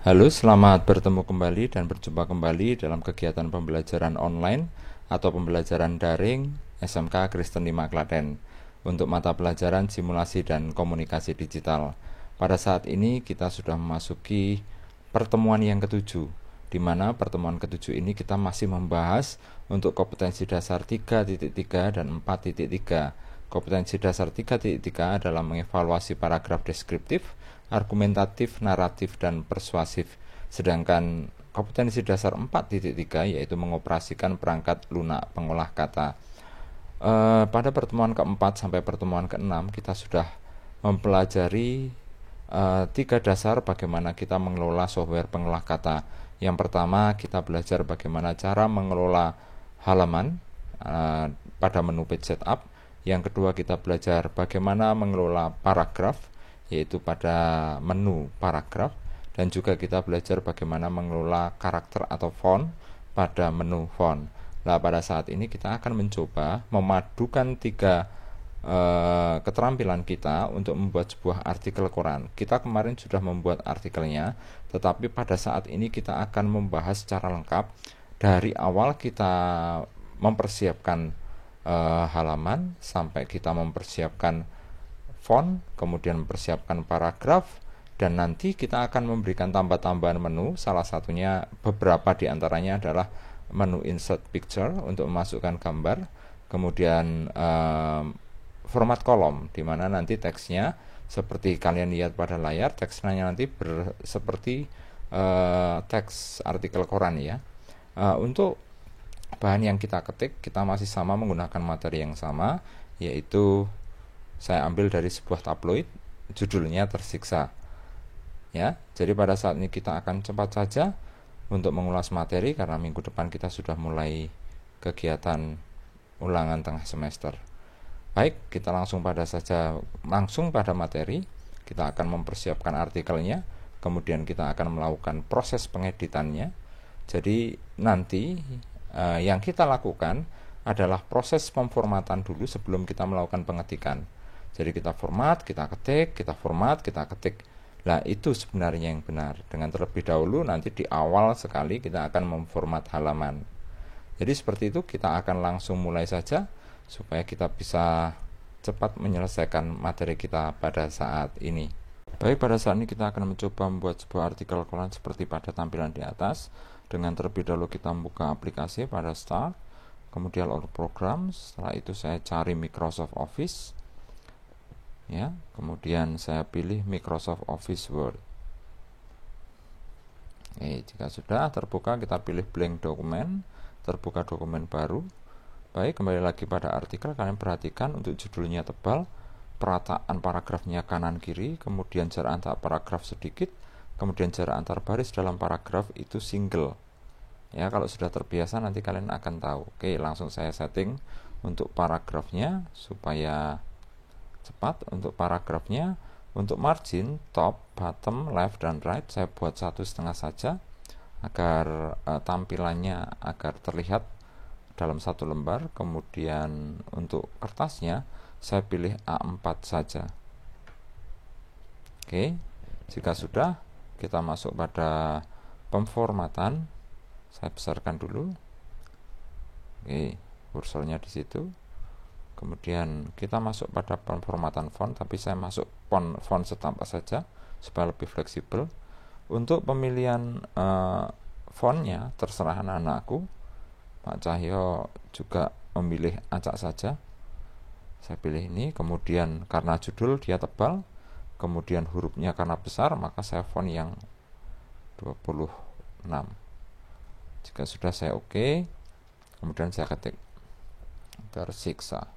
Halo, selamat bertemu kembali dan berjumpa kembali dalam kegiatan pembelajaran online atau pembelajaran daring SMK Kristen 5 Klaten untuk mata pelajaran simulasi dan komunikasi digital. Pada saat ini kita sudah memasuki pertemuan yang ketujuh, di mana pertemuan ketujuh ini kita masih membahas untuk kompetensi dasar 3.3 dan 4.3. Kompetensi dasar 3.3 adalah mengevaluasi paragraf deskriptif, argumentatif, naratif, dan persuasif. Sedangkan kompetensi dasar 4.3 yaitu mengoperasikan perangkat lunak pengolah kata. Pada pertemuan keempat sampai pertemuan keenam kita sudah mempelajari tiga dasar bagaimana kita mengelola software pengolah kata. Yang pertama, kita belajar bagaimana cara mengelola halaman pada menu page setup. Yang kedua, kita belajar bagaimana mengelola paragraf, yaitu pada menu paragraf. Dan juga kita belajar bagaimana mengelola karakter atau font pada menu font. Nah, pada saat ini kita akan mencoba memadukan tiga keterampilan kita untuk membuat sebuah artikel koran. Kita kemarin sudah membuat artikelnya, tetapi pada saat ini kita akan membahas secara lengkap dari awal kita mempersiapkan halaman sampai kita mempersiapkan font, kemudian mempersiapkan paragraf, dan nanti kita akan memberikan tambah-tambahan menu. Salah satunya, beberapa diantaranya adalah menu insert picture untuk memasukkan gambar, kemudian format kolom, di mana nanti teksnya seperti kalian lihat pada layar, teksnya nanti seperti teks artikel koran ya. Untuk bahan yang kita ketik, kita masih sama menggunakan materi yang sama, yaitu saya ambil dari sebuah tabloid, judulnya Tersiksa. Ya, jadi pada saat ini kita akan cepat saja untuk mengulas materi karena minggu depan kita sudah mulai kegiatan ulangan tengah semester. Baik, kita langsung pada materi. Kita akan mempersiapkan artikelnya, kemudian kita akan melakukan proses pengeditannya. Jadi nanti yang kita lakukan adalah proses pemformatan dulu sebelum kita melakukan pengetikan. Jadi kita format, kita ketik, kita format, kita ketik. Nah, itu sebenarnya yang benar. Dengan terlebih dahulu nanti di awal sekali kita akan memformat halaman. Jadi seperti itu, kita akan langsung mulai saja supaya kita bisa cepat menyelesaikan materi kita pada saat ini. Baik, pada saat ini kita akan mencoba membuat sebuah artikel koran seperti pada tampilan di atas. Dengan terlebih dahulu kita membuka aplikasi pada Start, kemudian All Programs. Setelah itu saya cari Microsoft Office. Ya, kemudian saya pilih Microsoft Office Word. Jika sudah terbuka, kita pilih blank dokumen, terbuka dokumen baru. Baik, kembali lagi pada artikel. Kalian perhatikan untuk judulnya tebal, perataan paragrafnya kanan kiri, kemudian jarak antar paragraf sedikit, kemudian jarak antar baris dalam paragraf itu single. Ya, kalau sudah terbiasa nanti kalian akan tahu. Oke, langsung saya setting untuk paragrafnya supaya cepat. Untuk paragrafnya, untuk margin top, bottom, left, dan right saya buat 1,5 saja agar tampilannya agar terlihat dalam satu lembar. Kemudian untuk kertasnya saya pilih A4 saja. Oke, jika sudah, kita masuk pada pemformatan. Saya besarkan dulu. Oke, kursornya di situ. Kemudian kita masuk pada pemformatan font, tapi saya masuk font setampak saja supaya lebih fleksibel. Untuk pemilihan fontnya terserah anak-anakku. Pak Cahyo juga memilih acak saja. Saya pilih ini. Kemudian karena judul dia tebal, kemudian hurufnya karena besar, maka saya font yang 26. Jika sudah, saya oke. Kemudian saya ketik Tersiksa.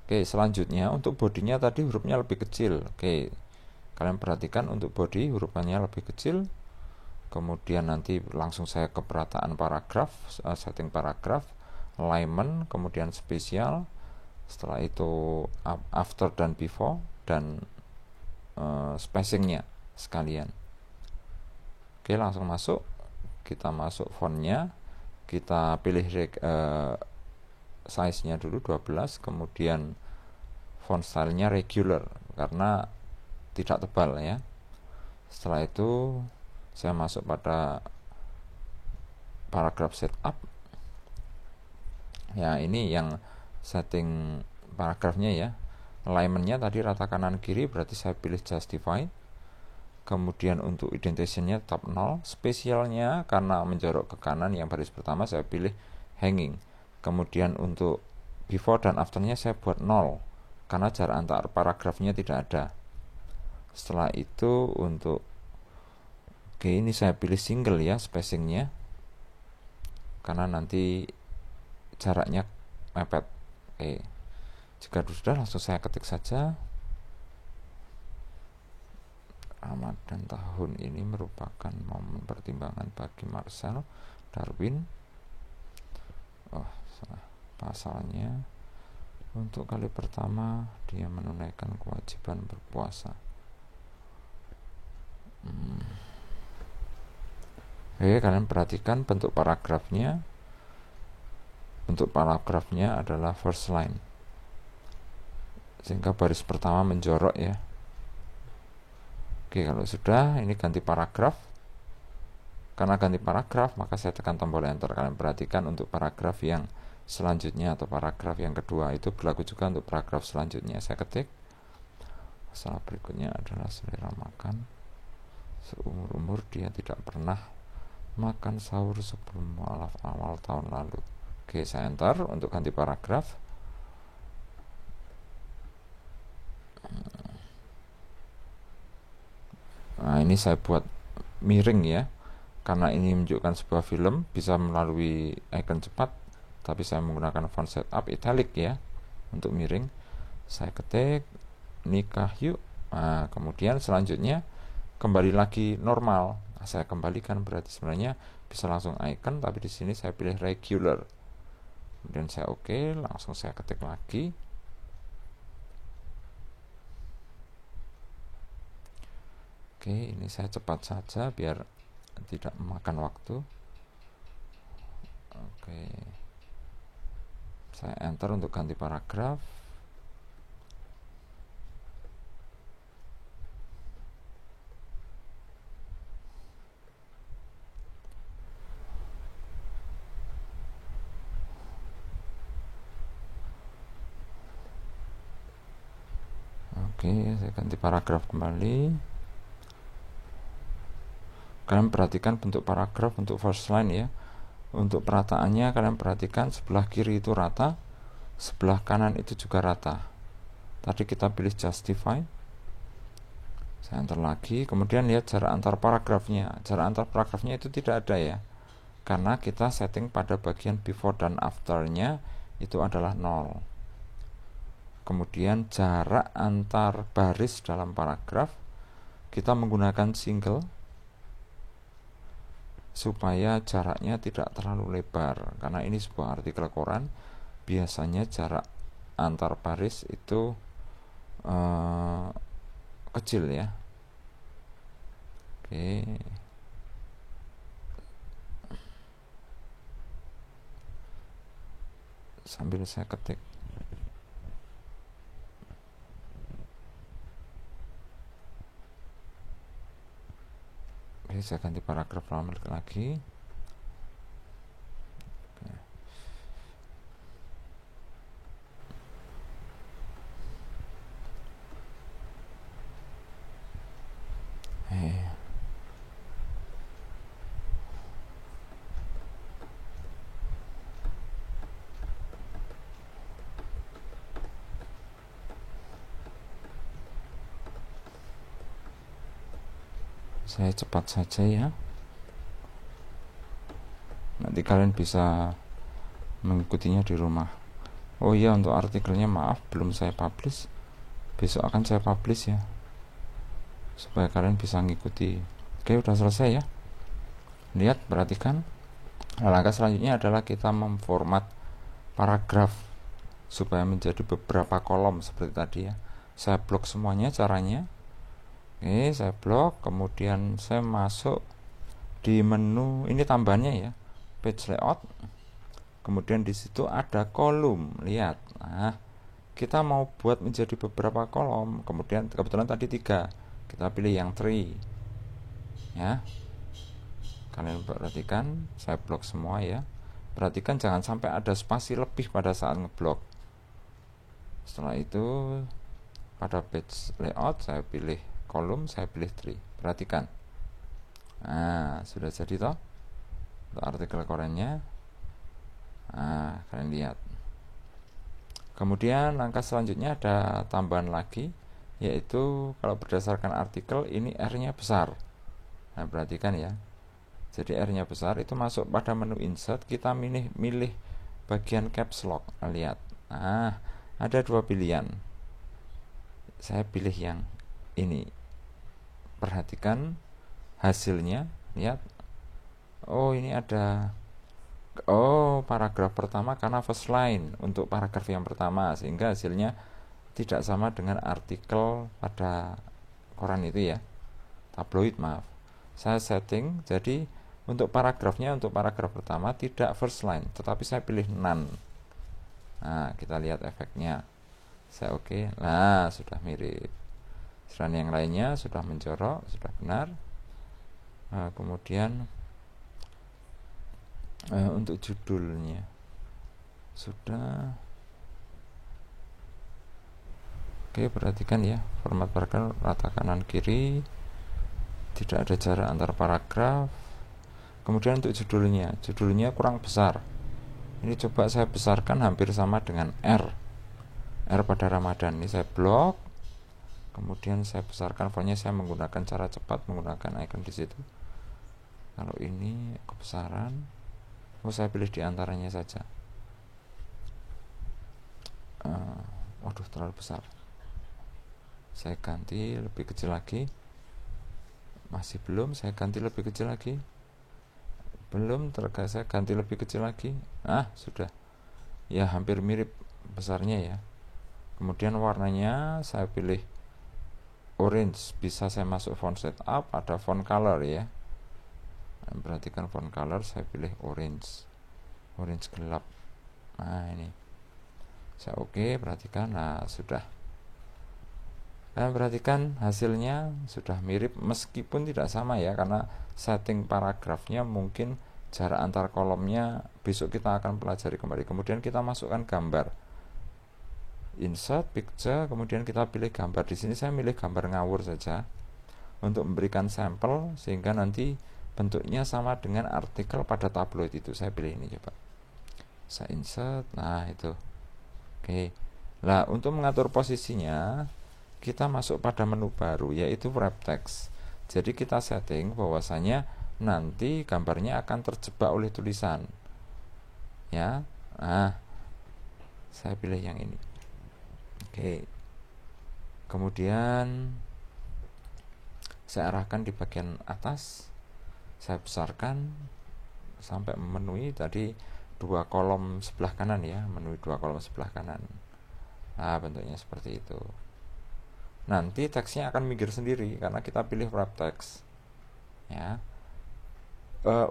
Oke, selanjutnya untuk bodinya tadi hurufnya lebih kecil. Oke, kalian perhatikan untuk body hurufnya lebih kecil. Kemudian nanti langsung saya ke perataan paragraf, setting paragraf, alignment, kemudian spesial. Setelah itu after dan before, dan spacingnya sekalian. Oke, langsung masuk. Kita masuk fontnya, kita pilih size-nya dulu 12, kemudian font style-nya regular karena tidak tebal ya. Setelah itu Saya masuk pada paragraf setup. Ya, ini yang setting paragrafnya ya. Alignmentnya tadi rata kanan kiri, berarti saya pilih justify. Kemudian untuk indentation-nya tetap 0. Spesialnya karena menjorok ke kanan yang baris pertama saya pilih hanging. Kemudian untuk before dan after-nya saya buat 0 karena jarak antar paragrafnya tidak ada. Setelah itu untuk ini saya pilih single ya spacing-nya, karena nanti jaraknya mepet. Jika sudah, langsung saya ketik saja. Ramadan tahun ini merupakan momen pertimbangan bagi Marcel Darwin. Salah. Pasalnya, untuk kali pertama dia menunaikan kewajiban berpuasa. Kalian perhatikan bentuk paragrafnya. Bentuk paragrafnya adalah first line, sehingga baris pertama menjorok ya. Kalau sudah, ini ganti paragraf. Karena ganti paragraf, maka saya tekan tombol enter. Kalian perhatikan untuk paragraf yang selanjutnya atau paragraf yang kedua itu berlaku juga untuk paragraf selanjutnya. Saya ketik. Masalah berikutnya adalah selera makan. Seumur-umur dia tidak pernah makan sahur sebelum awal tahun lalu. Saya enter untuk ganti paragraf. Nah, ini saya buat miring ya, karena ini menunjukkan sebuah film bisa melalui icon cepat, tapi saya menggunakan font setup italic ya untuk miring. Saya ketik nikah yuk. Nah, kemudian selanjutnya kembali lagi normal. Saya kembalikan, berarti sebenarnya bisa langsung icon, tapi di sini saya pilih regular. Kemudian saya oke, langsung saya ketik lagi. Ini saya cepat saja biar tidak memakan waktu. Saya enter untuk ganti paragraf. Saya ganti paragraf kembali. Kalian perhatikan bentuk paragraf untuk first line ya. Untuk perataannya kalian perhatikan sebelah kiri itu rata, sebelah kanan itu juga rata. Tadi kita pilih justify. Saya enter lagi, kemudian lihat jarak antar paragrafnya. Jarak antar paragrafnya itu tidak ada ya, karena kita setting pada bagian before dan after-nya itu adalah 0. Kemudian jarak antar baris dalam paragraf kita menggunakan single supaya jaraknya tidak terlalu lebar, karena ini sebuah artikel koran. Biasanya jarak antar baris itu kecil ya. Sambil saya ketik. Saya ganti paragraf lagi. Saya cepat saja ya, nanti kalian bisa mengikutinya di rumah. Oh iya, untuk artikelnya maaf belum saya publish, besok akan saya publish ya, supaya kalian bisa ngikuti. Udah selesai ya. Lihat, perhatikan. Langkah selanjutnya adalah kita memformat paragraf supaya menjadi beberapa kolom seperti tadi ya. Saya blok semuanya caranya. Saya blok, kemudian saya masuk di menu ini tambahannya ya, page layout. Kemudian di situ ada kolom. Lihat. Nah, kita mau buat menjadi beberapa kolom. Kemudian kebetulan tadi 3. Kita pilih yang 3. Ya. Kalian perhatikan, saya blok semua ya. Perhatikan jangan sampai ada spasi lebih pada saat ngeblok. Setelah itu pada page layout saya pilih kolom, saya pilih tree. Perhatikan. Nah, sudah jadi toh untuk artikel korannya. Nah, kalian lihat. Kemudian langkah selanjutnya ada tambahan lagi, yaitu kalau berdasarkan artikel ini R-nya besar. Nah, perhatikan ya. Jadi R-nya besar itu masuk pada menu insert, kita milih bagian caps lock. Nah, lihat. Nah, ada dua pilihan. Saya pilih yang ini. Perhatikan hasilnya, lihat. Oh, ini ada paragraf pertama karena first line untuk paragraf yang pertama, sehingga hasilnya tidak sama dengan artikel pada koran itu ya, tabloid maaf. Saya setting jadi untuk paragrafnya, untuk paragraf pertama tidak first line, tetapi saya pilih none. Nah, kita lihat efeknya. Saya oke. Nah, sudah mirip. Sedangkan yang lainnya sudah mencorok, sudah benar. Nah, kemudian untuk judulnya sudah. Oke, perhatikan ya, format paragraf rata kanan kiri, tidak ada jarak antar paragraf. Kemudian untuk judulnya kurang besar. Ini coba saya besarkan hampir sama dengan R pada Ramadan. Ini saya blok. Kemudian saya besarkan fontnya, saya menggunakan cara cepat menggunakan icon di situ. Kalau ini kebesaran, saya pilih di antaranya saja. Waduh, terlalu besar. Saya ganti lebih kecil lagi. Masih belum, saya ganti lebih kecil lagi. Belum, saya ganti lebih kecil lagi. Sudah. Ya, hampir mirip besarnya ya. Kemudian warnanya saya pilih orange. Bisa saya masuk font setup, ada font color ya. Perhatikan font color, saya pilih orange gelap. Nah, ini saya oke, perhatikan. Nah, sudah. Kalian perhatikan hasilnya sudah mirip, meskipun tidak sama ya, karena setting paragrafnya mungkin jarak antar kolomnya besok kita akan pelajari kembali. Kemudian kita masukkan gambar, insert picture, kemudian kita pilih gambar. Di sini saya milih gambar ngawur saja untuk memberikan sampel, sehingga nanti bentuknya sama dengan artikel pada tabloid itu. Saya pilih ini, coba saya insert. Nah, itu oke. Nah, untuk mengatur posisinya kita masuk pada menu baru, yaitu wrap text. Jadi kita setting bahwasanya nanti gambarnya akan terjebak oleh tulisan ya. Nah, saya pilih yang ini. Oke. Kemudian saya arahkan di bagian atas, saya besarkan sampai memenuhi tadi dua kolom sebelah kanan ya, memenuhi dua kolom sebelah kanan. Nah, bentuknya seperti itu. Nanti teksnya akan minggir sendiri karena kita pilih wrap text ya.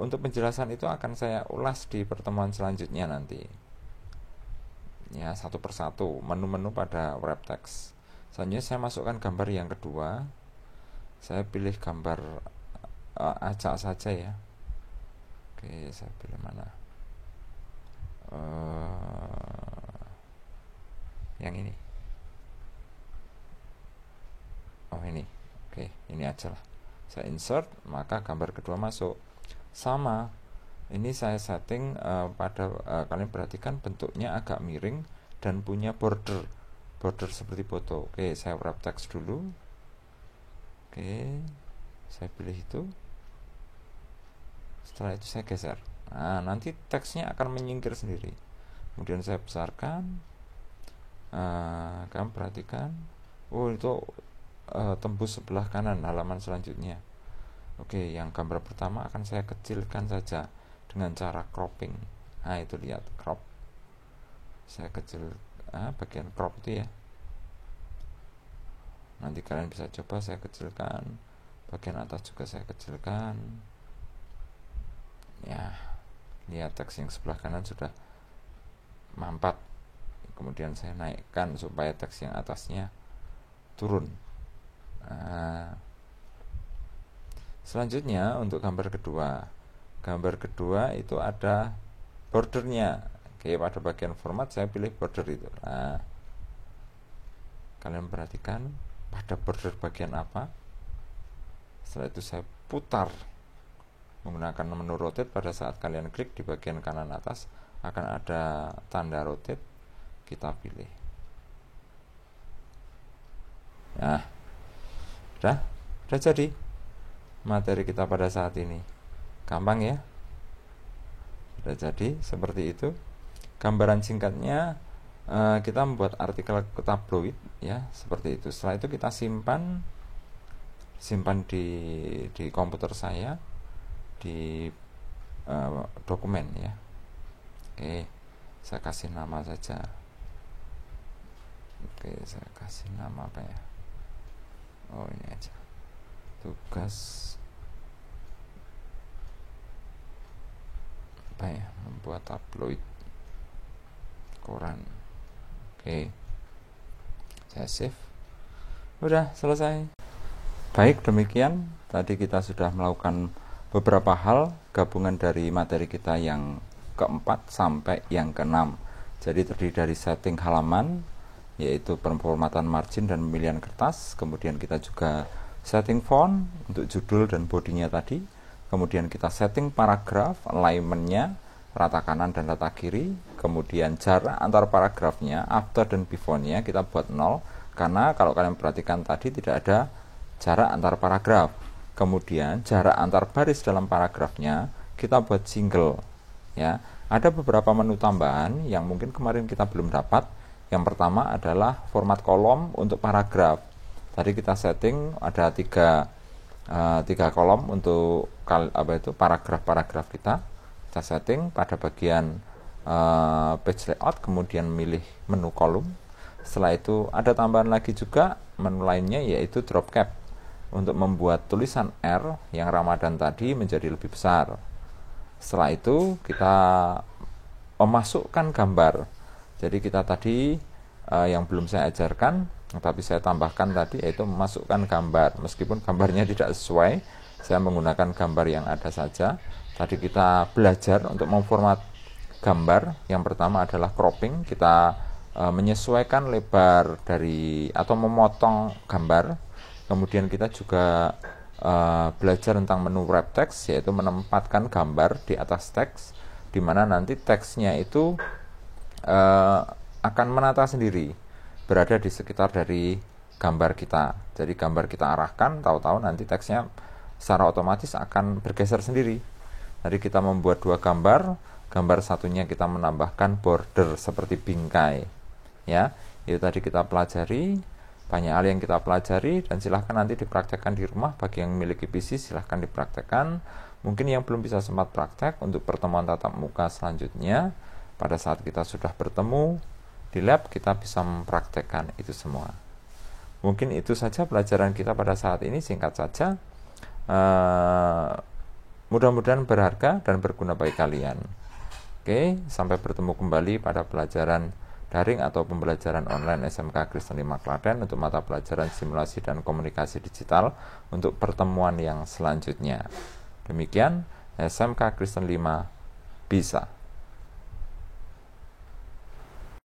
Untuk penjelasan itu akan saya ulas di pertemuan selanjutnya nanti ya, satu persatu menu-menu pada wrap text. Selanjutnya saya masukkan gambar yang kedua. Saya pilih gambar acak saja ya. Oke, saya pilih mana, yang ini. Ini. Oke, ini aja lah. Saya insert, maka gambar kedua masuk. Sama. Ini saya setting pada kalian perhatikan bentuknya agak miring dan punya border seperti foto. Oke, saya wrap text dulu. Oke, saya pilih itu. Setelah itu saya geser. Nah, nanti teksnya akan menyingkir sendiri. Kemudian saya besarkan. Kalian perhatikan. Itu tembus sebelah kanan halaman selanjutnya. Oke, yang gambar pertama akan saya kecilkan saja dengan cara cropping. Nah, itu lihat, crop. Saya kecil bagian crop itu ya. Nanti kalian bisa coba, saya kecilkan. Bagian atas juga saya kecilkan. Ya, lihat teks yang sebelah kanan sudah mampat. Kemudian saya naikkan supaya teks yang atasnya turun. Selanjutnya untuk gambar kedua, Gambar kedua itu ada bordernya. Oke, pada bagian format saya pilih border itu. Nah, kalian perhatikan pada border bagian apa. Setelah itu saya putar menggunakan menu rotate. Pada saat kalian klik di bagian kanan atas akan ada tanda rotate, kita pilih. Nah, udah jadi materi kita pada saat ini. Gampang ya, sudah jadi seperti itu. Gambaran singkatnya, kita membuat artikel ke tabloid ya, seperti itu. Setelah itu kita simpan di komputer saya, di dokumen ya. Oke, saya kasih nama saja. Oke, saya kasih nama apa ya? Oh, ini aja. Tugas apa ya? Membuat tabloid koran. Oke, saya save. Udah selesai. Baik, demikian tadi kita sudah melakukan beberapa hal gabungan dari materi kita yang keempat sampai yang keenam. Jadi terdiri dari setting halaman, yaitu penformatan margin dan pemilihan kertas. Kemudian kita juga setting font untuk judul dan bodinya tadi. Kemudian kita setting paragraf, alignmentnya, rata kanan dan rata kiri. Kemudian jarak antar paragrafnya, after dan before-nya kita buat 0, karena kalau kalian perhatikan tadi tidak ada jarak antar paragraf. Kemudian jarak antar baris dalam paragrafnya kita buat single ya. Ada beberapa menu tambahan yang mungkin kemarin kita belum dapat. Yang pertama adalah format kolom untuk paragraf. Tadi kita setting ada tiga kolom untuk paragraf kita setting pada bagian page layout, kemudian milih menu kolom. Setelah itu ada tambahan lagi juga menu lainnya, yaitu drop cap untuk membuat tulisan R yang Ramadan tadi menjadi lebih besar. Setelah itu kita memasukkan gambar. Jadi kita tadi yang belum saya ajarkan, tapi saya tambahkan tadi, yaitu memasukkan gambar. Meskipun gambarnya tidak sesuai, saya menggunakan gambar yang ada saja. Tadi kita belajar untuk memformat gambar. Yang pertama adalah cropping. Kita menyesuaikan lebar dari atau memotong gambar. Kemudian kita juga belajar tentang menu wrap text, yaitu menempatkan gambar di atas teks, di mana nanti teksnya itu akan menata sendiri, berada di sekitar dari gambar kita. Jadi gambar kita arahkan, tahu-tahu nanti teksnya secara otomatis akan bergeser sendiri. Jadi kita membuat dua gambar. Gambar satunya kita menambahkan border seperti bingkai ya. Itu tadi kita pelajari, banyak hal yang kita pelajari, dan silahkan nanti dipraktekkan di rumah. Bagi yang memiliki PC silahkan dipraktekkan. Mungkin yang belum bisa sempat praktek, untuk pertemuan tatap muka selanjutnya, pada saat kita sudah bertemu di lab, kita bisa mempraktekkan itu semua. Mungkin itu saja pelajaran kita pada saat ini, singkat saja. Mudah-mudahan berharga dan berguna bagi kalian. Oke, sampai bertemu kembali pada pelajaran daring atau pembelajaran online SMK Kristen 5 Klaten untuk mata pelajaran simulasi dan komunikasi digital untuk pertemuan yang selanjutnya. Demikian SMK Kristen 5 bisa.